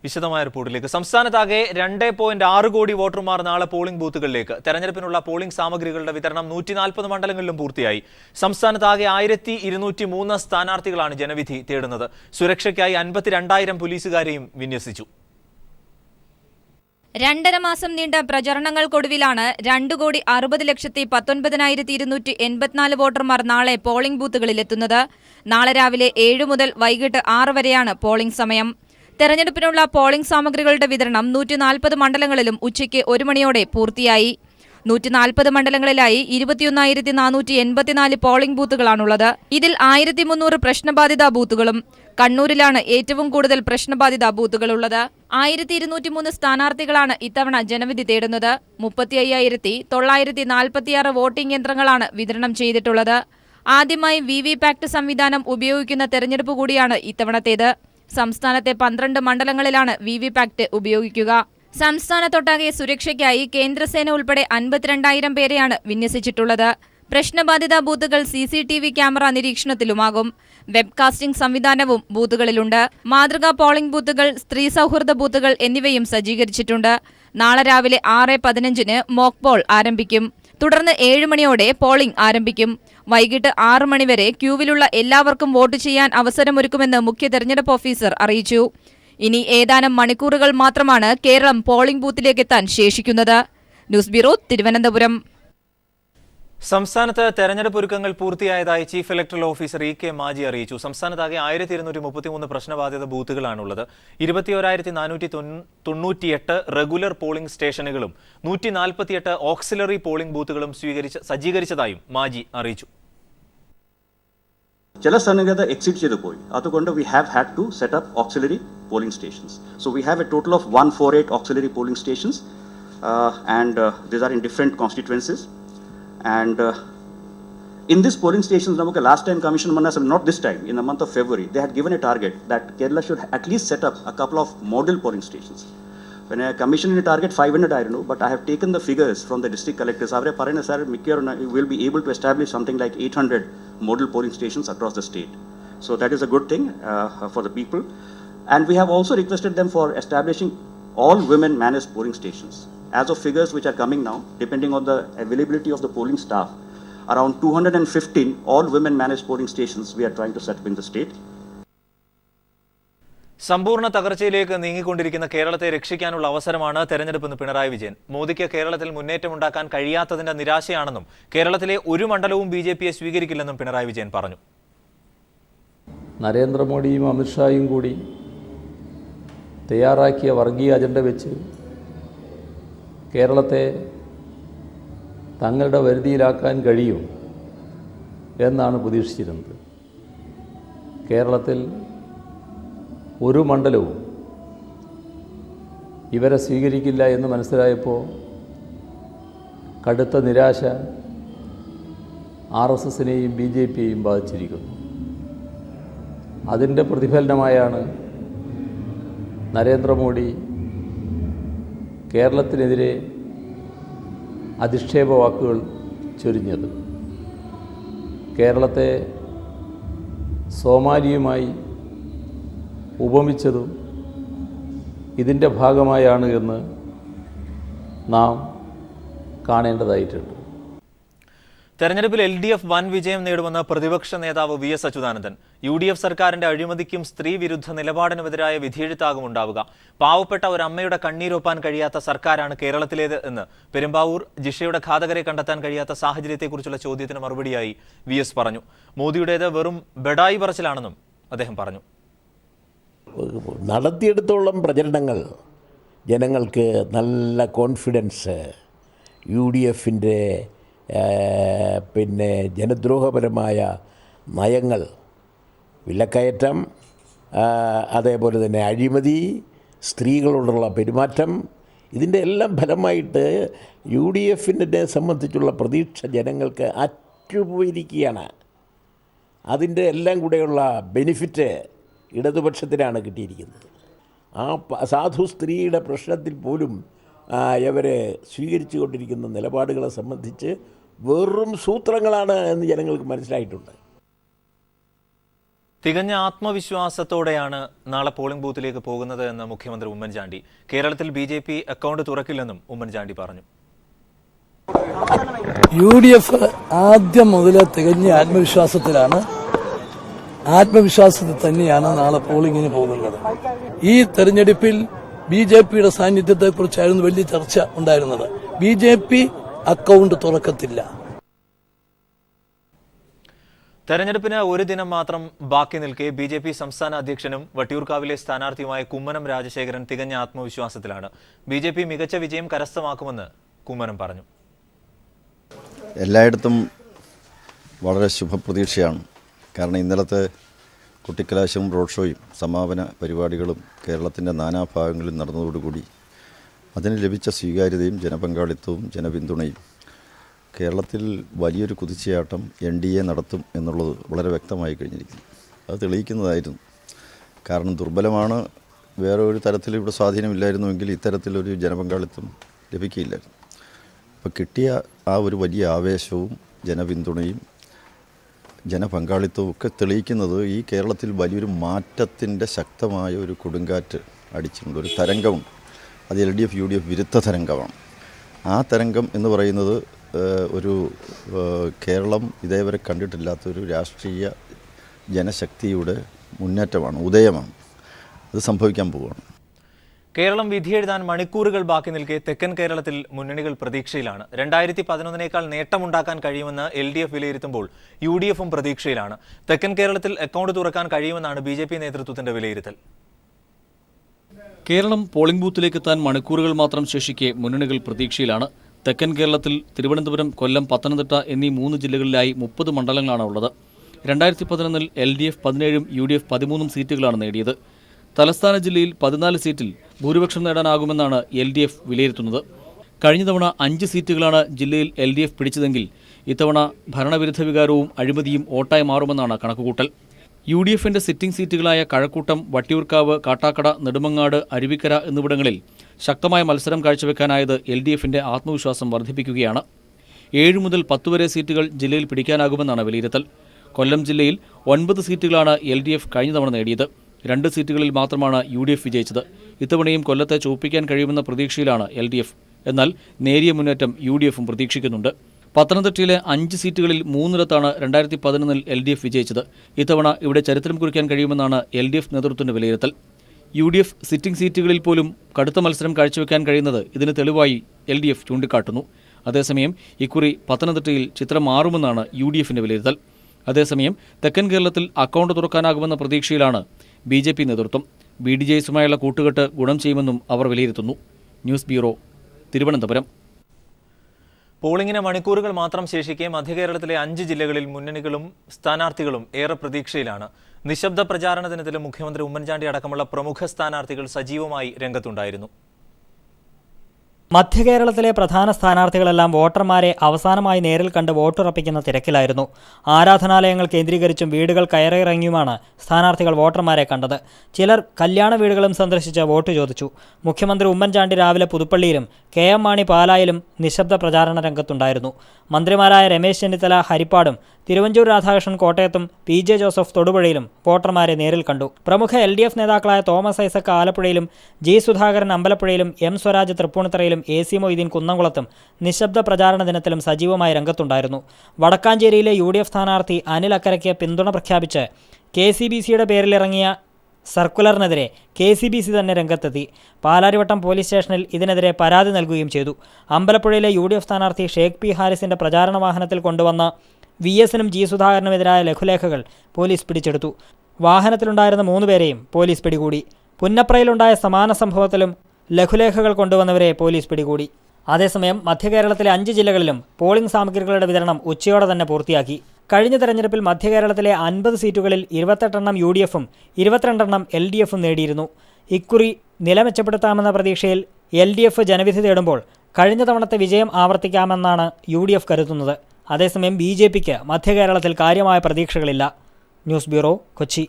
വിശദമായ റിപ്പോർട്ടിലേക്ക്. സംസ്ഥാനത്താകെ 2.6 കോടി വോട്ടർമാർ നാളെ പോളിംഗ് ബൂത്തുകളിലേക്ക്. തെരഞ്ഞെടുപ്പിനുള്ള പോളിംഗ് സാമഗ്രികളുടെ വിതരണം 140 മണ്ഡലങ്ങളിലും പൂർത്തിയായി. സംസ്ഥാനത്താകെ 1203 സ്ഥാനാർത്ഥികളാണ് ജനവിധി തേടുന്നത്. സുരക്ഷയ്ക്കായി 52,000 പോലീസുകാരെയും വിന്യസിച്ചു. 2.5 മാസം നീണ്ട പ്രചരണങ്ങൾക്കൊടുവിലാണ് 2,60,19,284 വോട്ടർമാർ നാളെ പോളിംഗ് ബൂത്തുകളിലെത്തുന്നത്. നാളെ രാവിലെ 7 മുതൽ വൈകിട്ട് 6 വരെയാണ് പോളിംഗ് സമയം. തെരഞ്ഞെടുപ്പിനുള്ള പോളിംഗ് സാമഗ്രികളുടെ വിതരണം 140 മണ്ഡലങ്ങളിലും ഉച്ചയ്ക്ക് 1 മണിയോടെ പൂർത്തിയായി. 140 മണ്ഡലങ്ങളിലായി 21,484 പോളിംഗ് ബൂത്തുകളാണുള്ളത്. ഇതിൽ 1,300 പ്രശ്നബാധിത ബൂത്തുകളും. കണ്ണൂരിലാണ് ഏറ്റവും കൂടുതൽ പ്രശ്നബാധിത ബൂത്തുകളുള്ളത്. 1,203 സ്ഥാനാർത്ഥികളാണ് ഇത്തവണ ജനവിധി തേടുന്നത്. 35,946 വോട്ടിംഗ് യന്ത്രങ്ങളാണ് വിതരണം ചെയ്തിട്ടുള്ളത്. ആദ്യമായി വിവിപാറ്റ് സംവിധാനം ഉപയോഗിക്കുന്ന തെരഞ്ഞെടുപ്പ് കൂടിയാണ് ഇത്തവണത്തേത്. സംസ്ഥാനത്തെ 12 മണ്ഡലങ്ങളിലാണ് വിവിപാറ്റ് ഉപയോഗിക്കുക. സംസ്ഥാനത്തൊട്ടാകെ സുരക്ഷയ്ക്കായി കേന്ദ്രസേന ഉൾപ്പെടെ 52,000 പേരെയാണ് വിന്യസിച്ചിട്ടുള്ളത്. പ്രശ്നബാധിത ബൂത്തുകൾ CCTV ക്യാമറ നിരീക്ഷണത്തിലുമാകും. വെബ്കാസ്റ്റിംഗ് സംവിധാനവും ബൂത്തുകളിലുണ്ട്. മാതൃകാ പോളിംഗ് ബൂത്തുകൾ, സ്ത്രീ സൗഹൃദ ബൂത്തുകൾ എന്നിവയും സജ്ജീകരിച്ചിട്ടുണ്ട്. നാളെ രാവിലെ 6:15 മോക്ക് പോൾ ആരംഭിക്കും. തുടർന്ന് 7 മണിയോടെ പോളിംഗ് ആരംഭിക്കും. വൈകിട്ട് 6 മണിവരെ ക്യൂവിലുള്ള എല്ലാവർക്കും വോട്ട് ചെയ്യാൻ അവസരമൊരുക്കുമെന്ന് മുഖ്യ തെരഞ്ഞെടുപ്പ് ഓഫീസർ അറിയിച്ചു. ഇനി ഏതാനും മണിക്കൂറുകൾ മാത്രമാണ് കേരളം പോളിംഗ് ബൂത്തിലേക്ക് എത്താൻ ശേഷിക്കുന്നത്. News bureau, Thiruvananthapuram. സംസ്ഥാനത്ത് തെരഞ്ഞെടുപ്പ് ഒരുക്കങ്ങൾ പൂർത്തിയായതായി ചീഫ് ഇലക്ടറൽ ഓഫീസർ EK മാജി അറിയിച്ചു. സംസ്ഥാനത്താകെ 1,233 പ്രശ്നബാധിത ബൂത്തുകളാണുള്ളത്. 21,498 റെഗുലർ പോളിംഗ് സ്റ്റേഷനുകളും 148 ഓക്സിലറി പോളിംഗ് ബൂത്തുകളും സജ്ജീകരിച്ചതായും മാജി അറിയിച്ചു. ചില സ്ഥലങ്ങളിൽ എക്സിറ്റ് ചെയ്തു പോയി. അതുകൊണ്ട് we have had to set up auxiliary polling stations. So we have a total of 148 auxiliary polling stations and these are in different constituencies. And in this polling stations, last time Commission Manasam, not this time, in the month of February, they had given a target that Kerala should at least set up a couple of model polling stations. When a commission in a target 500, I don't know, but I have taken the figures from the district collectors. Avare parayna sir, we will be able to establish something like 800 model polling stations across the state. So that is a good thing for the people. And we have also requested them for establishing all women managed polling stations. As of figures which are coming now, depending on the availability of the polling staff, around 215 all women managed polling stations we are trying to set up in the state. സമ്പൂർണ്ണ തകർച്ചയിലേക്ക് നീങ്ങിക്കൊണ്ടിരിക്കുന്ന കേരളത്തെ രക്ഷിക്കാനുള്ള അവസരമാണ് തെരഞ്ഞെടുപ്പെന്ന് പിണറായി വിജയൻ. മോദിക്ക് കേരളത്തിൽ മുന്നേറ്റമുണ്ടാക്കാൻ കഴിയാത്തതിന്റെ നിരാശയാണെന്നും കേരളത്തിലെ ഒരു മണ്ഡലവും BJPയെ സ്വീകരിക്കില്ലെന്നും പിണറായി വിജയൻ പറഞ്ഞു. നരേന്ദ്രമോദിയും അമിത്ഷായും കൂടി തയ്യാറാക്കിയ വർഗീയ അജണ്ട വെച്ച് കേരളത്തെ തങ്ങളുടെ വരുതിയിലാക്കാൻ കഴിയും എന്നാണ് പ്രതീക്ഷിച്ചിരുന്നത്. കേരളത്തിൽ ഒരു മണ്ഡലവും ഇവരെ സ്വീകരിക്കില്ല എന്ന് മനസ്സിലായപ്പോൾ കടുത്ത നിരാശ RSSനെയും BJPയെയും ബാധിച്ചിരിക്കുന്നു. അതിൻ്റെ പ്രതിഫലനമായാണ് നരേന്ദ്രമോദി കേരളത്തിനെതിരെ അധിക്ഷേപ വാക്കുകൾ ചൊരിഞ്ഞത്. കേരളത്തെ സോമാലിയുമായി ഉപമിച്ചതും ഇതിൻ്റെ ഭാഗമായാണ് എന്ന് നാം കാണേണ്ടതായിട്ടുണ്ട്. തെരഞ്ഞെടുപ്പിൽ LDF വൻ വിജയം നേടുമെന്ന് പ്രതിപക്ഷ നേതാവ് VS അച്യുതാനന്ദൻ. UDF സർക്കാരിന്റെ അഴിമതിക്കും സ്ത്രീ വിരുദ്ധ നിലപാടിനുമെതിരായ വിധിയെഴുത്താകും ഉണ്ടാവുക. പാവപ്പെട്ട ഒരു അമ്മയുടെ കണ്ണീരൊപ്പാൻ കഴിയാത്ത സർക്കാരാണ് കേരളത്തിലേത് എന്ന് പെരുമ്പാവൂർ ജിഷയുടെ ഘാതകരെ കണ്ടെത്താൻ കഴിയാത്ത സാഹചര്യത്തെക്കുറിച്ചുള്ള ചോദ്യത്തിന് മറുപടിയായി VS പറഞ്ഞു. മോദിയുടേത് വെറും ബെഡായി പറച്ചിലാണെന്നും അദ്ദേഹം പറഞ്ഞു. നടത്തിയെടുത്തോളം പ്രചരണങ്ങൾ ജനങ്ങൾക്ക് നല്ല കോൺഫിഡൻസ്, UDFൻ്റെ പിന്നെ ജനദ്രോഹപരമായ നയങ്ങൾ, വിലക്കയറ്റം, അതേപോലെ തന്നെ അഴിമതി, സ്ത്രീകളോടുള്ള പെരുമാറ്റം, ഇതിൻ്റെ എല്ലാം ഫലമായിട്ട് UDFനെ സംബന്ധിച്ചുള്ള പ്രതീക്ഷ ജനങ്ങൾക്ക് അറ്റുപോയിരിക്കുകയാണ്. അതിൻ്റെ എല്ലാം കൂടെയുള്ള ബെനിഫിറ്റ് ഇടതുപക്ഷത്തിനാണ് കിട്ടിയിരിക്കുന്നത്. ആ സാധു സ്ത്രീയുടെ പ്രശ്നത്തിൽ പോലും ഇവരെ സ്വീകരിച്ചു കൊണ്ടിരിക്കുന്ന നിലപാടുകളെ സംബന്ധിച്ച് വെറും സൂത്രങ്ങളാണ് എന്ന് ജനങ്ങൾക്ക് മനസ്സിലായിട്ടുണ്ട്. തികഞ്ഞ ആത്മവിശ്വാസത്തോടെയാണ് നാളെ പോളിംഗ് ബൂത്തിലേക്ക് പോകുന്നത് എന്ന് മുഖ്യമന്ത്രി ഉമ്മൻചാണ്ടി. കേരളത്തിൽ BJP അക്കൗണ്ട് തുറക്കില്ലെന്നും ഉമ്മൻചാണ്ടി പറഞ്ഞു. UDF ആദ്യം മുതലേ തികഞ്ഞ ആത്മവിശ്വാസത്തിൽ തന്നെയാണ് നാളെ പോളിംഗിന് പോകുന്നത്. ഈ തെരഞ്ഞെടുപ്പിൽ BJPയുടെ സാന്നിധ്യത്തെക്കുറിച്ചായിരുന്നു വലിയ ചർച്ച ഉണ്ടായിരുന്നത്. BJP അക്കൗണ്ട് തുറക്കത്തില്ല. തെരഞ്ഞെടുപ്പിന് ഒരു ദിനം മാത്രം ബാക്കി നിൽക്കെ BJP സംസ്ഥാന അധ്യക്ഷനും വട്ടിയൂർക്കാവിലെ സ്ഥാനാർത്ഥിയുമായ കുമ്മനം രാജശേഖരൻ തികഞ്ഞ ആത്മവിശ്വാസത്തിലാണ്. BJP മികച്ച വിജയം കരസ്ഥമാക്കുമെന്ന് കുമ്മനം പറഞ്ഞു. എല്ലായിടത്തും വളരെ ശുഭപ്രതീക്ഷയാണ്. കാരണം ഇന്നലത്തെ കുട്ടിക്കലാശവും റോഡ് ഷോയും സമാപന പരിപാടികളും കേരളത്തിൻ്റെ നാനാഭാഗങ്ങളിൽ നടന്നതോടുകൂടി അതിന് ലഭിച്ച സ്വീകാര്യതയും ജനപങ്കാളിത്തവും ജനപിന്തുണയും കേരളത്തിൽ വലിയൊരു കുതിച്ചുചാട്ടം NDA നടത്തും എന്നുള്ളത് വളരെ വ്യക്തമായി കഴിഞ്ഞിരിക്കുന്നു. അത് തെളിയിക്കുന്നതായിരുന്നു. കാരണം ദുർബലമാണ്, വേറെ ഒരു തരത്തിൽ ഇവിടെ സ്വാധീനമില്ലായിരുന്നുവെങ്കിൽ ഇത്തരത്തിലൊരു ജനപങ്കാളിത്തം ലഭിക്കില്ലായിരുന്നു. അപ്പോൾ കിട്ടിയ ആ ഒരു വലിയ ആവേശവും ജനപിന്തുണയും ജനപങ്കാളിത്തവും ഒക്കെ തെളിയിക്കുന്നത് ഈ കേരളത്തിൽ വലിയൊരു മാറ്റത്തിൻ്റെ ശക്തമായ ഒരു കൊടുങ്കാറ്റ് അടിച്ചിട്ടുണ്ട്, ഒരു തരംഗമുണ്ട്. അത് LDF UDF വിരുദ്ധ തരംഗമാണ്. ആ തരംഗം എന്ന് പറയുന്നത് ഒരു കേരളം ഇതേവരെ കണ്ടിട്ടില്ലാത്തൊരു രാഷ്ട്രീയ ജനശക്തിയുടെ മുന്നേറ്റമാണ്, ഉദയമാണ്. അത് സംഭവിക്കാൻ പോവുകയാണ്. കേരളം വിധിയെഴുതാൻ മണിക്കൂറുകൾ ബാക്കി നിൽക്കെ തെക്കൻ കേരളത്തിൽ മുന്നണികൾ പ്രതീക്ഷയിലാണ്. 2011 നേട്ടമുണ്ടാക്കാൻ കഴിയുമെന്ന് LDF വിലയിരുത്തുമ്പോൾ UDFും പ്രതീക്ഷയിലാണ്. തെക്കൻ കേരളത്തിൽ അക്കൗണ്ട് തുറക്കാൻ കഴിയുമെന്നാണ് BJP നേതൃത്വത്തിന്റെ വിലയിരുത്തൽ. കേരളം പോളിംഗ് ബൂത്തിലേക്ക് എത്താൻ മണിക്കൂറുകൾ മാത്രം ശേഷിക്കെ മുന്നണികൾ പ്രതീക്ഷയിലാണ്. തെക്കൻ കേരളത്തിൽ തിരുവനന്തപുരം, കൊല്ലം, പത്തനംതിട്ട എന്നീ 3 ജില്ലകളിലായി 30 മണ്ഡലങ്ങളാണ് ഉള്ളത്. 2011 LDF 17ഉം UDF 13 സീറ്റുകളാണ് നേടിയത്. തലസ്ഥാന ജില്ലയിൽ 14 സീറ്റിൽ ഭൂരിപക്ഷം നേടാനാകുമെന്നാണ് LDF വിലയിരുത്തുന്നത്. കഴിഞ്ഞ തവണ 5 സീറ്റുകളാണ് ജില്ലയിൽ LDF പിടിച്ചതെങ്കിൽ ഇത്തവണ ഭരണവിരുദ്ധ വികാരവും അഴിമതിയും വോട്ടായി മാറുമെന്നാണ് കണക്കുകൂട്ടൽ. UDFന്റെ സിറ്റിംഗ് സീറ്റുകളായ കഴക്കൂട്ടം, വട്ടിയൂർക്കാവ്, കാട്ടാക്കട, നെടുമങ്ങാട്, അരുവിക്കര എന്നിവിടങ്ങളിൽ ശക്തമായ മത്സരം കാഴ്ചവെക്കാനായത് LDFന്റെ ആത്മവിശ്വാസം വർദ്ധിപ്പിക്കുകയാണ്. 7 മുതൽ 10 വരെ സീറ്റുകൾ ജില്ലയിൽ പിടിക്കാനാകുമെന്നാണ് വിലയിരുത്തൽ. കൊല്ലം ജില്ലയിൽ 9 സീറ്റുകളാണ് LDF കഴിഞ്ഞ തവണ നേടിയത്. 2 സീറ്റുകളിൽ മാത്രമാണ് UDF വിജയിച്ചത്. ഇത്തവണയും കൊല്ലത്തെ ചോപ്പിക്കാൻ കഴിയുമെന്ന പ്രതീക്ഷയിലാണ് LDF. എന്നാൽ നേരിയ മുന്നേറ്റം UDFും പ്രതീക്ഷിക്കുന്നുണ്ട്. പത്തനംതിട്ടയിലെ 5 സീറ്റുകളിൽ 3 2011 LDF വിജയിച്ചത്. ഇത്തവണ ഇവിടെ ചരിത്രം കുറിക്കാൻ കഴിയുമെന്നാണ് LDF നേതൃത്വത്തിന്റെ വിലയിരുത്തൽ. UDF സിറ്റിംഗ് സീറ്റുകളിൽ പോലും കടുത്ത മത്സരം കാഴ്ചവെക്കാൻ കഴിയുന്നത് ഇതിന് തെളിവായി LDF ചൂണ്ടിക്കാട്ടുന്നു. അതേസമയം ഇക്കുറി പത്തനംതിട്ടയിൽ ചിത്രം മാറുമെന്നാണ് UDFന്റെ വിലയിരുത്തൽ. അതേസമയം തെക്കൻ കേരളത്തിൽ അക്കൗണ്ട് തുറക്കാനാകുമെന്ന പ്രതീക്ഷയിലാണ് BJP നേതൃത്വം. BDJസുമായുള്ള കൂട്ടുകെട്ട് ഗുണം ചെയ്യുമെന്നും അവർ വിലയിരുത്തുന്നു. News bureau, Thiruvananthapuram. പോളിംഗിന് മണിക്കൂറുകൾ മാത്രം ശേഷിക്കെ മധ്യകേരളത്തിലെ 5 ജില്ലകളിൽ മുന്നണികളും സ്ഥാനാർത്ഥികളും ഏറെ പ്രതീക്ഷയിലാണ്. നിശബ്ദ പ്രചാരണ ദിനത്തിൽ മുഖ്യമന്ത്രി ഉമ്മൻചാണ്ടി അടക്കമുള്ള പ്രമുഖ സ്ഥാനാർത്ഥികൾ സജീവമായി രംഗത്തുണ്ടായിരുന്നു. മധ്യകേരളത്തിലെ പ്രധാന സ്ഥാനാർത്ഥികളെല്ലാം വോട്ടർമാരെ അവസാനമായി നേരിൽ കണ്ട് വോട്ടുറപ്പിക്കുന്ന തിരക്കിലായിരുന്നു. ആരാധനാലയങ്ങൾ കേന്ദ്രീകരിച്ചും വീടുകൾ കയറിയിറങ്ങിയുമാണ് സ്ഥാനാർത്ഥികൾ വോട്ടർമാരെ കണ്ടത്. ചിലർ കല്യാണ വീടുകളും സന്ദർശിച്ച് വോട്ട് ചോദിച്ചു. മുഖ്യമന്ത്രി ഉമ്മൻചാണ്ടി രാവിലെ പുതുപ്പള്ളിയിലും KM മാണി പാലായിലും നിശബ്ദ പ്രചാരണ രംഗത്തുണ്ടായിരുന്നു. മന്ത്രിമാരായ രമേശ് ചെന്നിത്തല ഹരിപ്പാടും തിരുവഞ്ചൂർ രാധാകൃഷ്ണൻ കോട്ടയത്തും PJ ജോസഫ് തൊടുപുഴയിലും വോട്ടർമാരെ നേരിൽ കണ്ടു. പ്രമുഖ LDF നേതാക്കളായ തോമസ് ഐസക് ആലപ്പുഴയിലും G Sudhakaran അമ്പലപ്പുഴയിലും M Swaraj തൃപ്പൂണിത്തറയിലും AC Moideen കുന്നംകുളത്തും നിശബ്ദ പ്രചാരണ ദിനത്തിലും സജീവമായി രംഗത്തുണ്ടായിരുന്നു. വടക്കാഞ്ചേരിയിലെ UDF സ്ഥാനാർത്ഥി അനിൽ അക്കരയ്ക്ക് പിന്തുണ പ്രഖ്യാപിച്ച് KCBCയുടെ പേരിലിറങ്ങിയ സർക്കുലറിനെതിരെ KCBC തന്നെ രംഗത്തെത്തി. പാലാരിവട്ടം പോലീസ് സ്റ്റേഷനിൽ ഇതിനെതിരെ പരാതി നൽകുകയും ചെയ്തു. അമ്പലപ്പുഴയിലെ UDF സ്ഥാനാർത്ഥി ഷേഖ് P ഹാരിസിന്റെ പ്രചാരണ വാഹനത്തിൽ കൊണ്ടുവന്ന VSനും G സുധാകരനുമെതിരായ ലഘുലേഖകൾ പോലീസ് പിടിച്ചെടുത്തു. വാഹനത്തിലുണ്ടായിരുന്ന 3 പേരെയും പോലീസ് പിടികൂടി. പുന്നപ്രയിലുണ്ടായ സമാന സംഭവത്തിലും ലഘുലേഖകൾ കൊണ്ടുവന്നവരെ പോലീസ് പിടികൂടി. അതേസമയം മധ്യകേരളത്തിലെ 5 ജില്ലകളിലും പോളിംഗ് സാമഗ്രികളുടെ വിതരണം ഉച്ചയോടെ തന്നെ പൂർത്തിയാക്കി. കഴിഞ്ഞ തെരഞ്ഞെടുപ്പിൽ മധ്യകേരളത്തിലെ 50 സീറ്റുകളിൽ 28 UDFും 22 LDFും നേടിയിരുന്നു. ഇക്കുറി നില മെച്ചപ്പെടുത്താമെന്ന പ്രതീക്ഷയിൽ LDF ജനവിധി തേടുമ്പോൾ കഴിഞ്ഞ തവണത്തെ വിജയം ആവർത്തിക്കാമെന്നാണ് UDF കരുതുന്നത്. അതേസമയം BJPക്ക് മധ്യകേരളത്തിൽ കാര്യമായ പ്രതീക്ഷകളില്ല. News bureau, Kochi.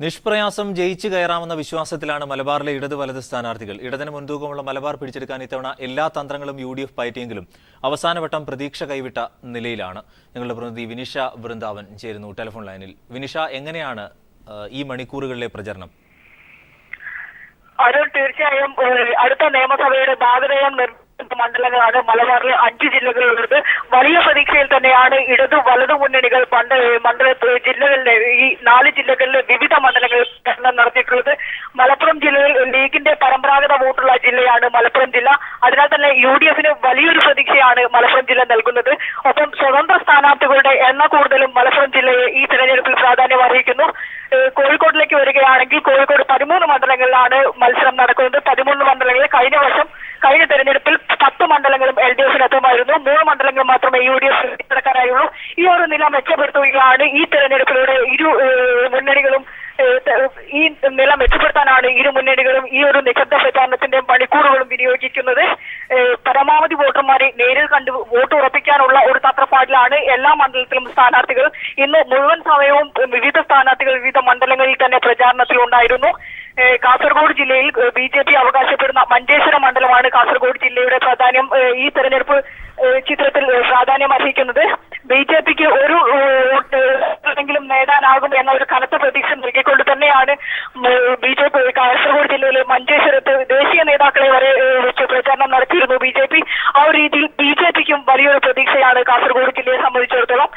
നിഷ്പ്രയാസം ജയിച്ചു കയറാമെന്ന വിശ്വാസത്തിലാണ് മലബാറിലെ ഇടത് വലത് സ്ഥാനാർത്ഥികൾ. ഇടതിന് മുൻതൂക്കമുള്ള മലബാർ പിടിച്ചെടുക്കാൻ ഇത്തവണ എല്ലാ തന്ത്രങ്ങളും UDF പയറ്റിയെങ്കിലും അവസാനവട്ടം പ്രതീക്ഷ കൈവിട്ട നിലയിലാണ്. ഞങ്ങളുടെ പ്രതിനിധി വിനിഷ വൃന്ദാവൻ ചേരുന്നു ടെലിഫോൺ ലൈനിൽ. വിനിഷ, എങ്ങനെയാണ് ഈ മണിക്കൂറുകളിലെ പ്രചരണം? അത് തീർച്ചയായും അടുത്ത നിയമസഭയുടെ ഭാഗതയം മണ്ഡലങ്ങളാണ് മലബാറിലെ 5 ജില്ലകളിലുള്ളത്. വലിയ പ്രതീക്ഷയിൽ തന്നെയാണ് ഇടതു വലതു മുന്നണികൾ ജില്ലകളിലെ ഈ 4 ജില്ലകളിലെ വിവിധ മണ്ഡലങ്ങളിൽ പ്രചരണം നടത്തിയിട്ടുള്ളത്. മലപ്പുറം ജില്ലയിൽ ലീഗിന്റെ പരമ്പരാഗത വോട്ടുള്ള ജില്ലയാണ് മലപ്പുറം ജില്ല. അതിനാൽ തന്നെ UDFന് വലിയൊരു പ്രതീക്ഷയാണ് മലപ്പുറം ജില്ല നൽകുന്നത്. ഒപ്പം സ്വതന്ത്ര സ്ഥാനാർത്ഥികളുടെ എണ്ണ കൂടുതലും മലപ്പുറം ജില്ലയെ ഈ തെരഞ്ഞെടുപ്പിൽ പ്രാധാന്യം അർഹിക്കുന്നു. കോഴിക്കോട്ടിലേക്ക് വരികയാണെങ്കിൽ കോഴിക്കോട് 13 മണ്ഡലങ്ങളിലാണ് മത്സരം നടക്കുന്നത്. 13 മണ്ഡലങ്ങളിൽ കഴിഞ്ഞ തെരഞ്ഞെടുപ്പിൽ 10 മണ്ഡലങ്ങളും LDFന് എത്തുമായിരുന്നു. 3 മണ്ഡലങ്ങൾ മാത്രമേ UDF നടക്കാനായുള്ളൂ. ഈ ഒരു നില മെച്ചപ്പെടുത്തുകയാണ് ഈ തെരഞ്ഞെടുപ്പിലൂടെ ഇരു മുന്നണികളും. ഈ നില മെച്ചപ്പെടുത്താനാണ് ഇരു മുന്നണികളും ഈ ഒരു നിശബ്ദ പ്രചാരണത്തിന്റെ മണിക്കൂറുകളും വിനിയോഗിക്കുന്നത്. പരമാവധി വോട്ടർമാരെ നേരിൽ കണ്ട് വോട്ട് ഉറപ്പിക്കാനുള്ള ഒരു തത്രപ്പാടിലാണ് എല്ലാ മണ്ഡലത്തിലും സ്ഥാനാർത്ഥികൾ. ഇന്ന് മുഴുവൻ സമയവും വിവിധ സ്ഥാനാർത്ഥികൾ വിവിധ മണ്ഡലങ്ങളിൽ തന്നെ പ്രചാരണത്തിൽ ഉണ്ടായിരുന്നു. കാസർഗോഡ് ജില്ലയിൽ BJP അവകാശപ്പെടുന്ന മഞ്ചേശ്വരം മണ്ഡലമാണ് കാസർഗോഡ് ജില്ലയുടെ പ്രാധാന്യം ഈ തെരഞ്ഞെടുപ്പ് ചിത്രത്തിൽ പ്രാധാന്യം അർഹിക്കുന്നത്. BJPക്ക് ഒരു വോട്ടെങ്കിലും നേടാനാകും എന്ന ഒരു കനത്ത പ്രതീക്ഷ നൽകിക്കൊണ്ട് തന്നെയാണ് BJP കാസർഗോഡ് ജില്ലയിലെ മഞ്ചേശ്വരത്ത് ദേശീയ നേതാക്കളെ വരെ വെച്ച് പ്രചാരണം നടത്തിയിരുന്നു BJP. ആ ഒരു രീതിയിൽ BJPക്കും വലിയൊരു പ്രതീക്ഷയാണ് കാസർഗോഡ് ജില്ലയെ സംബന്ധിച്ചിടത്തോളം.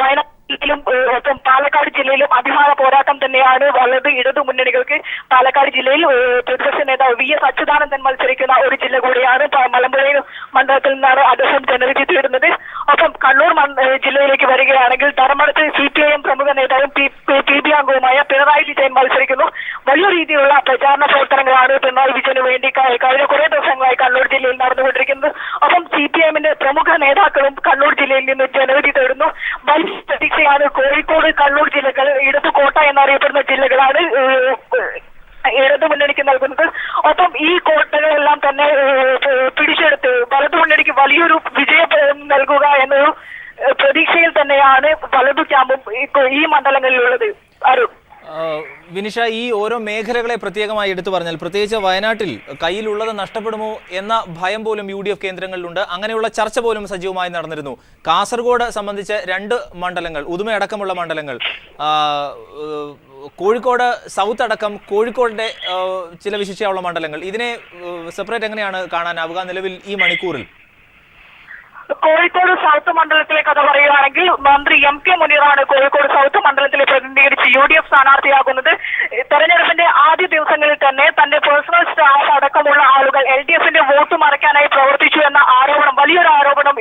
വയനാട് ജില്ലയിലും ഒപ്പം പാലക്കാട് ജില്ലയിലും അഭിമാന പോരാട്ടം തന്നെയാണ് വലത് ഇടതു മുന്നണികൾക്ക്. പാലക്കാട് ജില്ലയിൽ പ്രതിപക്ഷ നേതാവ് VS അച്യുതാനന്ദൻ മത്സരിക്കുന്ന ഒരു ജില്ല കൂടിയാണ്. മലമ്പുഴ മണ്ഡലത്തിൽ നിന്നാണ് അദ്ദേഹം ജനവിധി തേടുന്നത്. ഒപ്പം കണ്ണൂർ ജില്ലയിലേക്ക് വരികയാണെങ്കിൽ ധർമ്മടത്ത് CPIM പ്രമുഖ നേതാവും PB അംഗവുമായ പിണറായി വിജയൻ മത്സരിക്കുന്നു. വലിയ രീതിയിലുള്ള പ്രചാരണ പ്രവർത്തനങ്ങളാണ് പിണറായി വിജയന് വേണ്ടി കഴിഞ്ഞ കുറെ ദിവസങ്ങളായി കണ്ണൂർ ജില്ലയിൽ നടന്നുകൊണ്ടിരിക്കുന്നത്. ഒപ്പം CPIMന്റെ പ്രമുഖ നേതാക്കളും കണ്ണൂർ ജില്ലയിൽ നിന്ന് ജനവിധി തേടുന്നു. വലിയ പ്രതീക്ഷയാണ് കോഴിക്കോട് കണ്ണൂർ ജില്ലകൾ ഇടതു കോട്ട എന്നറിയപ്പെടുന്ന ജില്ലകളാണ് ഇടതു മുന്നണിക്ക് നൽകുന്നത്. ഒപ്പം ഈ കോട്ടകളെല്ലാം തന്നെ പിടിച്ചെടുത്ത് വലതു മുന്നണിക്ക് വലിയൊരു വിജയം നൽകുക എന്നൊരു പ്രതീക്ഷയിൽ തന്നെയാണ് വലതു ക്യാമ്പും ഈ മണ്ഡലങ്ങളിലുള്ളത്. വിനിഷ, ഈ ഓരോ മേഖലകളെ പ്രത്യേകമായി എടുത്തു പറഞ്ഞാൽ, പ്രത്യേകിച്ച് വയനാട്ടിൽ കയ്യിലുള്ളത് നഷ്ടപ്പെടുമോ എന്ന ഭയം പോലും UDF കേന്ദ്രങ്ങളിലുണ്ട്. അങ്ങനെയുള്ള ചർച്ച പോലും സജീവമായി നടന്നിരുന്നു. കാസർഗോഡ് സംബന്ധിച്ച് 2 മണ്ഡലങ്ങൾ, ഉദുമയടക്കമുള്ള മണ്ഡലങ്ങൾ, കോഴിക്കോട് സൗത്ത് അടക്കം കോഴിക്കോടിന്റെ ചില വിശിഷ്ടമുള്ള മണ്ഡലങ്ങൾ, ഇതിനെ സെപ്പറേറ്റ് എങ്ങനെയാണ് കാണാനാവുക നിലവിൽ ഈ മണിക്കൂറിൽ? കോഴിക്കോട് സൗത്ത് മണ്ഡലത്തിലെ കഥ പറയുകയാണെങ്കിൽ മന്ത്രി MK മുനീറാണ് കോഴിക്കോട് സൗത്ത് മണ്ഡലത്തിലെ പ്രതിനിധീകരിച്ച് UDF സ്ഥാനാർത്ഥിയാകുന്നത്. തെരഞ്ഞെടുപ്പിന്റെ ആദ്യ ദിവസങ്ങളിൽ തന്നെ തന്റെ പേഴ്സണൽ സ്റ്റാഫ് അടക്കമുള്ള ആളുകൾ LDFന്റെ വോട്ട് മറയ്ക്കാനായി പ്രവർത്തിച്ചു എന്ന ആരോപണം, വലിയൊരു ആരോപണം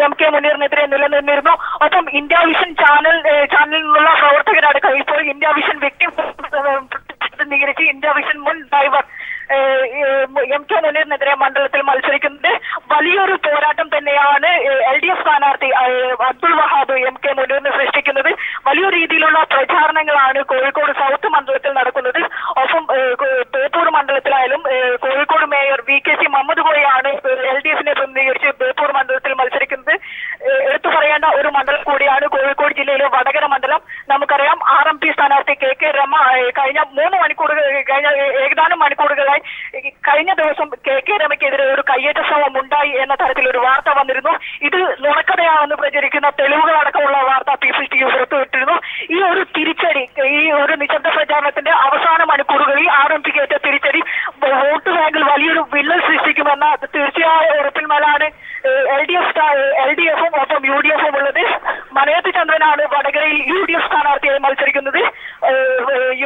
MK മുനീറിനെതിരെ നിലനിന്നിരുന്നു. ഒപ്പം ഇന്ത്യ വിഷൻ ചാനലിൽ നിന്നുള്ള പ്രവർത്തകരടക്കം ഇപ്പോൾ ഇന്ത്യ വിഷൻ വ്യക്തി പ്രതിനിധീകരിച്ച് ഇന്ത്യ വിഷൻ മുൻ ഡ്രൈവർ MK മുനീറിനെതിരെ മണ്ഡലത്തിൽ മത്സരിക്കുന്നത്. വലിയൊരു പോരാട്ടം തന്നെയാണ് LDF സ്ഥാനാർത്ഥി അബ്ദുൾ വഹാബ് MK മുനീറിന് സൃഷ്ടിക്കുന്നത്. വലിയ രീതിയിലുള്ള പ്രചാരണങ്ങളാണ് കോഴിക്കോട് സൗത്ത് മണ്ഡലത്തിൽ നടക്കുന്നത്. ഒപ്പം ബേപ്പൂർ മണ്ഡലത്തിലായാലും കോഴിക്കോട് മേയർ VKC മുഹമ്മദ് കോയയാണ് LDFനെ പ്രതിനിധീകരിച്ച് ബേപ്പൂർ മണ്ഡലത്തിൽ മത്സരിക്കുന്നത്. എടുത്തു പറയേണ്ട ഒരു മണ്ഡലം കൂടിയാണ് കോഴിക്കോട് ജില്ലയിലെ വടകര മണ്ഡലം. നമുക്കറിയാം RMP സ്ഥാനാർത്ഥി KK രമ കഴിഞ്ഞ ഏതാനും മണിക്കൂറുകളായി കഴിഞ്ഞ ദിവസം KK രമയ്ക്കെതിരെ ഒരു കയ്യേറ്റ ശ്രമം ഉണ്ടായി എന്ന തരത്തിലൊരു വാർത്ത വന്നിരുന്നു. ഇത് നുണക്കഥയാണെന്ന് പ്രചരിക്കുന്ന തെളിവുകളടക്കമുള്ള വാർത്ത P50 പുറത്തുവിട്ടിരുന്നു. ഈ ഒരു തിരിച്ചടി, ഈ ഒരു നിശബ്ദ പ്രചാരണത്തിന്റെ അവസാന മണിക്കൂറുകളിൽ RMPക്ക് ഏറ്റ തിരിച്ചടി വോട്ട് ബാങ്കിൽ വലിയൊരു വിള്ളൽ സൃഷ്ടിക്കുമെന്ന തീർച്ചയായ ഉറപ്പിന്മേലാണ് LDFും ഒപ്പം UDFും ഉള്ളത്. മനയത്ത് ചന്ദ്രനാണ് വടകരയിൽ UDF സ്ഥാനാർത്ഥിയായി മത്സരിക്കുന്നത്.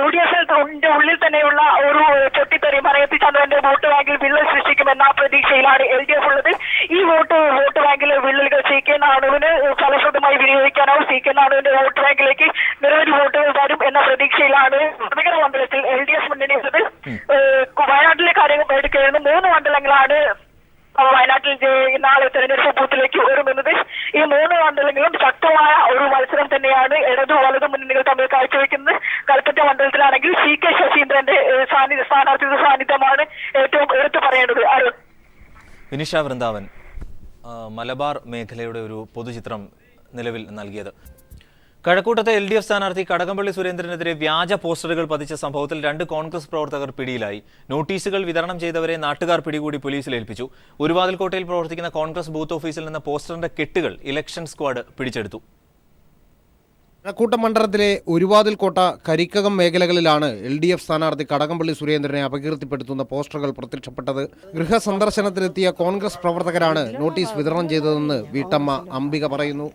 UDFിന്റെ ഉള്ളിൽ തന്നെയുള്ള ഒരു പൊട്ടിത്തെറി മനയത്ത് ചന്ദ്രന്റെ വോട്ട് ബാങ്കിൽ വിള്ളൽ സൃഷ്ടിക്കുമെന്ന പ്രതീക്ഷയിലാണ് LDF ഉള്ളത്. ഈ വോട്ട് ബാങ്കിലെ വിള്ളലുകൾ CK നാണുവിന് ഫലപ്രദമായി വിനിയോഗിക്കാനാവും. CK നാണുവിന്റെ വോട്ട് ബാങ്കിലേക്ക് നിരവധി വോട്ടുകൾ വരും എന്ന പ്രതീക്ഷയിലാണ് വടകര മണ്ഡലത്തിൽ LDF മുന്നണിയുള്ളത്. വയനാട്ടിലെ കാര്യങ്ങൾ എടുക്കുന്ന 3 മണ്ഡലങ്ങളാണ് വയനാട്ടിൽ നാളെ തെരഞ്ഞെടുപ്പ് ബൂത്തിലേക്ക് ഒരുങ്ങുന്നത്. ഈ 3 മണ്ഡലങ്ങളും ശക്തമായ ഒരു മത്സരം തന്നെയാണ് ഇടതു വലതു മുന്നണികൾ തമ്മിൽ കാഴ്ചവെക്കുന്നത്. കൽപ്പറ്റ മണ്ഡലത്തിലാണെങ്കിൽ CK ശശീന്ദ്രന്റെ സ്ഥാനാർത്ഥിത്വ സാന്നിധ്യമാണ് ഏറ്റവും എടുത്തു പറയേണ്ടത്. വിനിഷ വൃന്ദാവൻ, മലബാർ മേഖലയുടെ ഒരു പൊതുചിത്രം നിലവിൽ നൽകിയത്. കഴക്കൂട്ടത്തെ LDF സ്ഥാനാർത്ഥി കടകംപള്ളി സുരേന്ദ്രനെതിരെ വ്യാജ പോസ്റ്ററുകൾ പതിച്ച സംഭവത്തിൽ 2 കോൺഗ്രസ് പ്രവർത്തകർ പിടിയിലായി. നോട്ടീസുകൾ വിതരണം ചെയ്തവരെ നാട്ടുകാർ പിടികൂടി പോലീസിൽ ഏൽപ്പിച്ചു. ഒരുവാതിൽക്കോട്ടയിൽ പ്രവർത്തിക്കുന്ന കോൺഗ്രസ് ബൂത്ത് ഓഫീസിൽ നിന്ന് പോസ്റ്ററിന്റെ കെട്ടുകൾ ഇലക്ഷൻ സ്ക്വാഡ് പിടിച്ചെടുത്തു. കഴക്കൂട്ടം മണ്ഡലത്തിലെ ഒരുവാതിൽക്കോട്ട, കരിക്കകം മേഖലകളിലാണ് LDF സ്ഥാനാർത്ഥി കടകംപള്ളി സുരേന്ദ്രനെ അപകീർത്തിപ്പെടുത്തുന്ന പോസ്റ്ററുകൾ പ്രത്യക്ഷപ്പെട്ടത്. ഗൃഹസന്ദർശനത്തിലെത്തിയ കോൺഗ്രസ് പ്രവർത്തകരാണ് നോട്ടീസ് വിതരണം ചെയ്തതെന്ന് വീട്ടമ്മ അംബിക പറയുന്നു.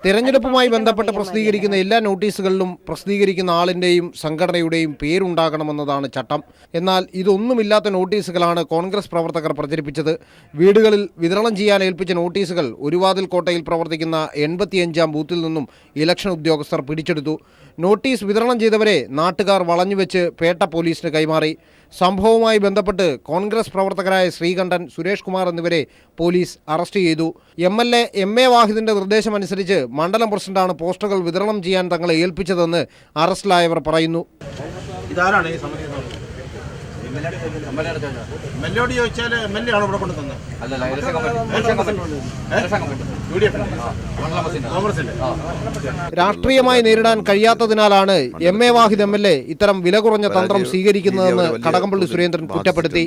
തെരഞ്ഞെടുപ്പുമായി ബന്ധപ്പെട്ട് പ്രസിദ്ധീകരിക്കുന്ന എല്ലാ നോട്ടീസുകളിലും പ്രസിദ്ധീകരിക്കുന്ന ആളിന്റെയും സംഘടനയുടെയും പേരുണ്ടാകണമെന്നതാണ് ചട്ടം. എന്നാൽ ഇതൊന്നുമില്ലാത്ത നോട്ടീസുകളാണ് കോൺഗ്രസ് പ്രവർത്തകർ പ്രചരിപ്പിച്ചത്. വീടുകളിൽ വിതരണം ചെയ്യാൻ ഏൽപ്പിച്ച നോട്ടീസുകൾ ഒരുവാതിൽക്കോട്ടയിൽ പ്രവർത്തിക്കുന്ന 85-ാം ബൂത്തിൽ നിന്നും ഇലക്ഷൻ ഉദ്യോഗസ്ഥർ പിടിച്ചെടുത്തു. നോട്ടീസ് വിതരണം ചെയ്തവരെ നാട്ടുകാർ വളഞ്ഞുവെച്ച് പേട്ട പോലീസിന് കൈമാറി. സംഭവവുമായി ബന്ധപ്പെട്ട് കോൺഗ്രസ് പ്രവർത്തകരായ ശ്രീകണ്ഠൻ, സുരേഷ് കുമാർ എന്നിവരെ പോലീസ് അറസ്റ്റ് ചെയ്തു. MLA MA വാഹിദിന്റെ നിർദ്ദേശമനുസരിച്ച് മണ്ഡലം പ്രസിഡന്റാണ് പോസ്റ്ററുകൾ വിതരണം ചെയ്യാൻ തങ്ങളെ ഏൽപ്പിച്ചതെന്ന് അറസ്റ്റിലായവർ പറയുന്നു. ഇതാരാണ് ഈ സമരം? എംഎൽഎയോട് ചോദിച്ചാൽ MLA ആണ് ഇവിടെ കൊണ്ടു തന്നെ. രാഷ്ട്രീയമായി നേരിടാൻ കഴിയാത്തതിനാലാണ് MA വാഹിദ് MLA ഇത്തരം വില കുറഞ്ഞ തന്ത്രം സ്വീകരിക്കുന്നതെന്ന് കടകംപള്ളി സുരേന്ദ്രൻ കുറ്റപ്പെടുത്തി.